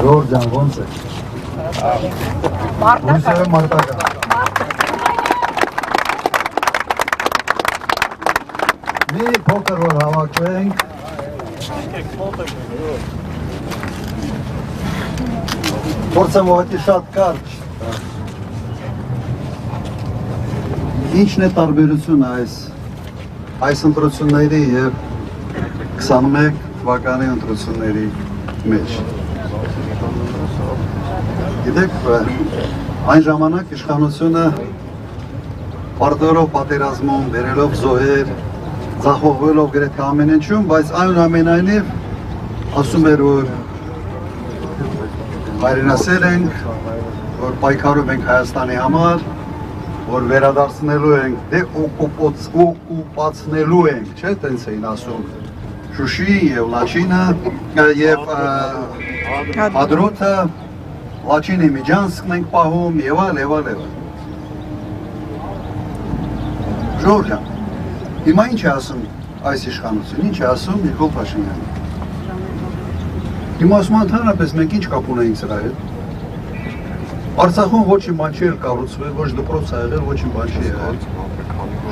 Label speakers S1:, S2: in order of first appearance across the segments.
S1: Ժորժան ոնց է։ Մարտական։ Մարտական։ Մի փոքր որ հավաքվենք։ Փորձեմ ուղղակի շատ կարճ։ Ինչն է տարբերությունը այս ընտրությունների եւ 21 թվականի ընտրությունների մեջ։ Գիտեք, այն ժամանակ իշխանությունը պարտերով պատերազմում, բերելով զոհեր, ձախողվելով գրեթե ամեն ինչում, բայց այնուամենայնիվ ասում էր, որ հայրենասեր ենք, որ պայքարում ենք Հայաստանի համար, որ վերադարձնելու ենք, դե օկուպացնելու ենք, չէ, տենց էին ասում Շուշի և Լաչինը և Հադրութը, Լաչինի Միջանցքն ենք պահում և այլ։ Ժողովուրդ, հիմա ինչ է ասում այս իշխանություն, ինչ է ասում Նիկոլ Փաշինյանը։ Հիմա ասում ընդհանրապես մենք ինչ կապ ունեինք սրա հետ։ Արցախում ոչ մի բան չի կառուցվել, ոչ դպրոց ա եղել, ոչ մի բան չի եղել։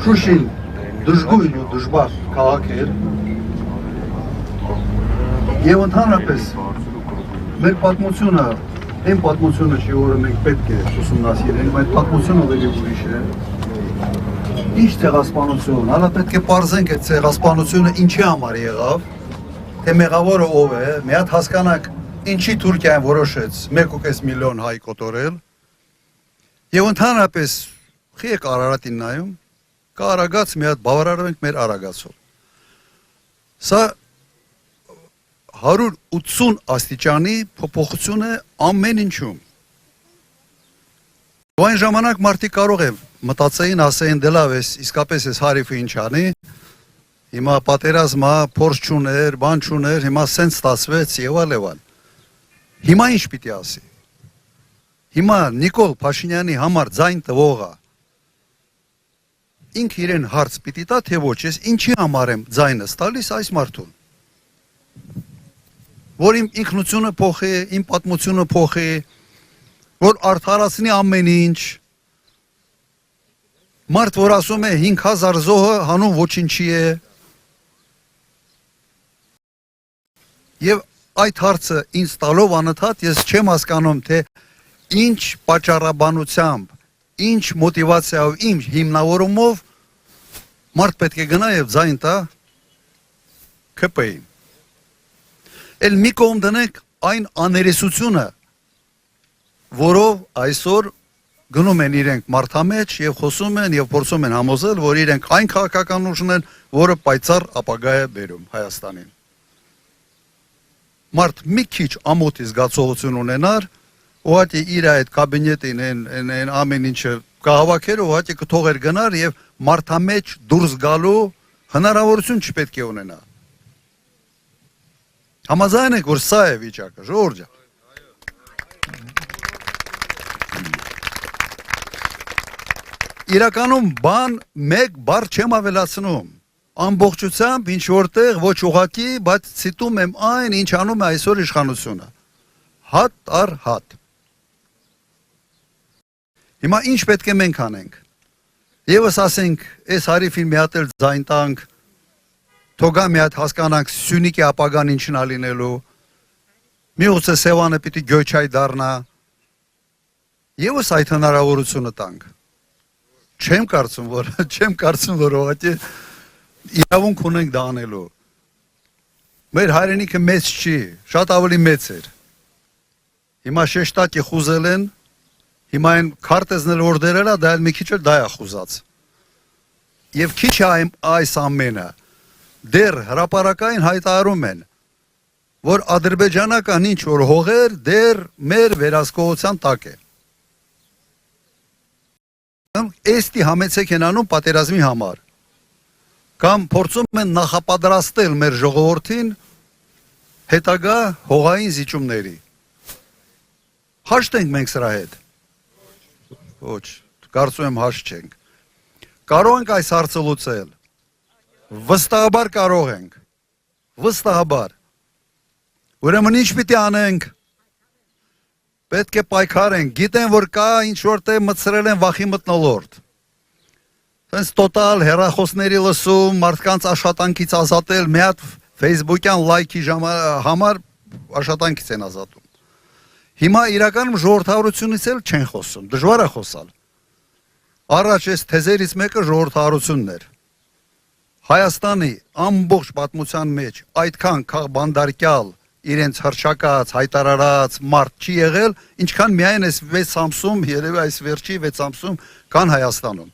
S1: Շուշին դժգույն ու դժբախտ քաղաք էր։ Եվ ընդհանրապես մեր պատմությունը, այն պատմությունը չի, որը մենք պետք է ուսումնասիրենք, այդ պատմությունը ավելի ուրիշ է։ Ինչ ցեղասպանություն, հələ պետք է պարզենք այդ ցեղասպանությունը ինչի համար եղավ, թե մեղավորը ով է, մի հատ հասկանանք ինչի Թուրքիան որոշեց 1.5 միլիոն հայ կոտորել, եւ ընդհանրապես խի եք Արարատին նայում, կա Արագած, մի հատ բավարարվենք մեր Արագածով։ Սա 180 աստիճանի փոփոխություն է ամեն ինչում։ Այն ժամանակ մարդիկ կարող է մտածեին, ասեին դե լավ է, իսկապես էս հարիվը ինչ անի, հիմա պատերազմ է, փորձ չուներ, բան չուներ, հիմա սենց ստացվեց եւ այլ։ Հիմա ինչ պիտի ասի։ Հիմա Նիկոլ Փաշինյանի համար ձայն տվողը ինք իրեն հարց պիտի տա, թե ոչ, ես ինչի համար եմ ձայնս տալիս այս մարդուն։ Որ իմ ինքնությունը փոխի, իմ պատմությունը փոխի, որ արդարացնի ամեն ինչ։ Մարդ, որ ասում է 5000 զոհը հանուն ոչինչի է։ Եվ այդ հարցը ինձ տալով անընդհատ ես չեմ հասկանում, թե ինչ պատճառաբանությամբ, ինչ մոտիվացիայով, ինչ հիմնավորումով մարդ պետք է գնա եւ ձայն տա ԿՊ-ին։ Էլ մի կողմ դնենք այն աներեսությունը, որով այսօր գնում են իրենք մարդամեջ եւ խոսում են եւ փորձում են համոզել, որ իրենք այն քաղաքական ուժն են, որը պայծառ ապագա է բերում Հայաստանին։ Մարդ մի քիչ ամոթի զգացողություն ունենար, ուղղակի իր այդ կաբինետին այն ամեն ինչը կհավաքեր, ուղղակի կթողեր գնար եւ մարդամեջ դուրս գալու հնարավորություն չպետք է ունենա։ Համաձայն եք, որ սա է վիճակը, ժողովուրդ։ Իրականում բան մեկ բառ չեմ ավելացնում, ամբողջությամբ ինչ որտեղ ոչ ուղղակի, բայց ցիտում եմ այն, ինչ անում է այսօր իշխանությունը։ Հատ առ հատ։ Հիմա ինչ պետք է մենք անենք։ Եվս ասենք, այս հարիվին մի հատ էլ ձայն տանք, թողա մի հատ հասկանանք Սյունիքի ապագան ինչն ա լինելու, միգուցե Սևանը պիտի Գյոչայ դառնա, եւս այդ հնարավորությունը տանք։ Չեմ կարծում, որ ուղղակի իրավունք ունենք դա անելու։ Մեր հայրենիքը մեծ չի, շատ ավելի մեծ էր։ Հիմա շեշտակի խուզել են, հիմա այն քարտեզն որ դերել է, դա էլ մի քիչ էլ դա է խուզած։ Եվ քիչ է այս ամենը, դեռ հրապարակային հայտարարում են, որ ադրբեջանական ինչ որ հողեր դեռ մեր վերահսկողության տակ է։ Էստի համեցեք են անում պատերազմի համար, կամ փորձում են նախապատրաստել մեր ժողովրդին հետագա հողային զիջումների։ Հաշտ ենք մենք սրա հետ։ Ոչ, կարծում եմ հաշտ չենք։ Կարող ենք այս հարցը լուծել։ Վստահաբար կարող ենք։ Վստահաբար։ Ուրեմն ինչ պիտի անենք։ պետք է պայքարեն, գիտեն որ կա ինչ որտեղ մտցրել են վախի մթնոլորտ։ Հենց տոտալ հեռախոսների լսում, մարդկանց աշխատանքից ազատել, մի հատ Facebook-յան լայքի համար աշխատանքից են ազատում։ Հիմա իրականում ժողովրդավարությունից էլ չեն խոսում, դժվար է խոսալ։ Առաջ այս թեզերից մեկը ժողովրդավարությունն էր։ Հայաստանի ամբողջ պատմության մեջ այդքան քաղբանդարկյալ, իրենց հռչակած, հայտարարած մարդ չի եղել, ինչքան միայն այս 6 ամսում, երևի այս վերջի 6 ամսում կան Հայաստանում։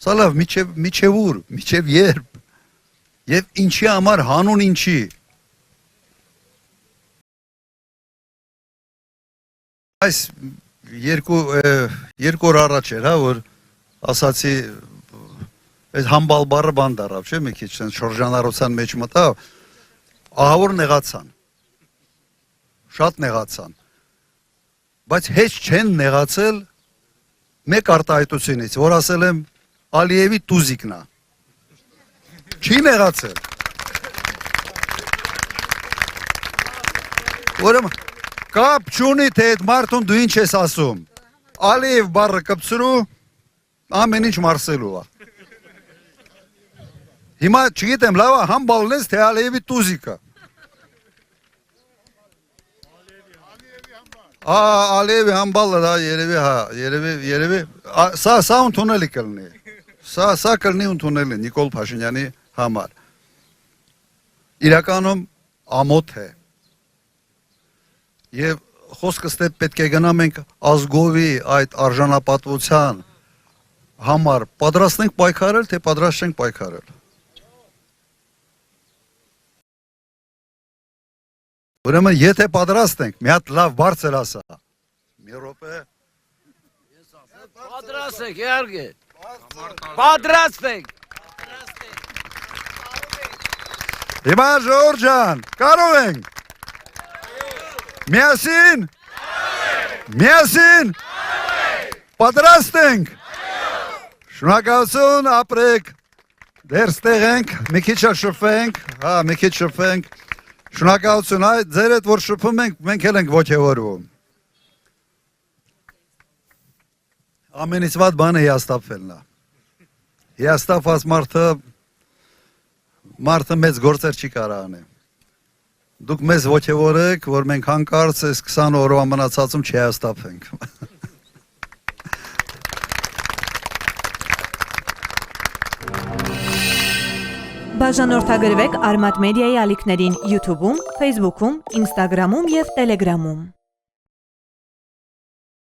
S1: Սա լավ, միչև ուր, միչև երբ, և ինչի համար, հանուն ինչի։ Այս երկու օր առաջ էր, որ ասացի, այս համբալ բառը բան դարավ, չէ, մի քիչ շրջանառության մեջ մտավ, ահավոր նեղացան, շատ նեղացան, բայց հեչ չեն նեղացել մեկ արտահայտությունից, որ ասել եմ Ալիևի տուզիկն է, չի նեղացել, ուրեմն կապ չունի, թե այդ մարդուն դու ինչ ես ասում, Ալիև բառը կպցրու, ամեն ինչ մարսելու է։ Հիմա չգիտեմ, լավ է համբալն ես, թե Ալիևի տուզիկը։ Ալիևի համբալը, դա երևի, սա ընդունելի կլնի, սա կլնի ընդունելի Նիկոլ Փաշինյանի համար։ Իրականում ամոթ է։ Եվ խոսքս թե պետք է գնա մենք ազգովի այդ արժանապատվության համար պատրաստ ենք պայքարել, թե պատրաստ չենք պայքարել։ Ուրեմն եթե պատրաստ ենք, մի հատ լավ բարձր ասա։ Մի րոպե։
S2: Պատրաստ եք, իհարկե։ Պատրաստ եք։
S1: Հիմա ժողովուրդ ջան, կարող ենք։ Միասին։ Միասին։ Պատրաստ ենք։ Շնորհակալություն, ապրեք։ Դեռ ստեղ ենք, մի քիչ շփվենք, մի քիչ շփվենք։ Շնորհակալություն, ձեր հետ որ շփում ենք, մենք էլ ենք ոգևորվում։ Ամենից վատ բանը հիասթափվելն է։ Հիասթափված մարդը մեծ գործեր չի կարող անել։ Դուք մեզ ոգևորեք, որ մենք հանկարծ այս 20 օրվա մնացածում չհիասթափվենք։
S3: Բաժանորդագրվեք Արմատ մեդիայի ալիքներին YouTube-ում, Facebook-ում, Instagram-ում և Telegram-ում։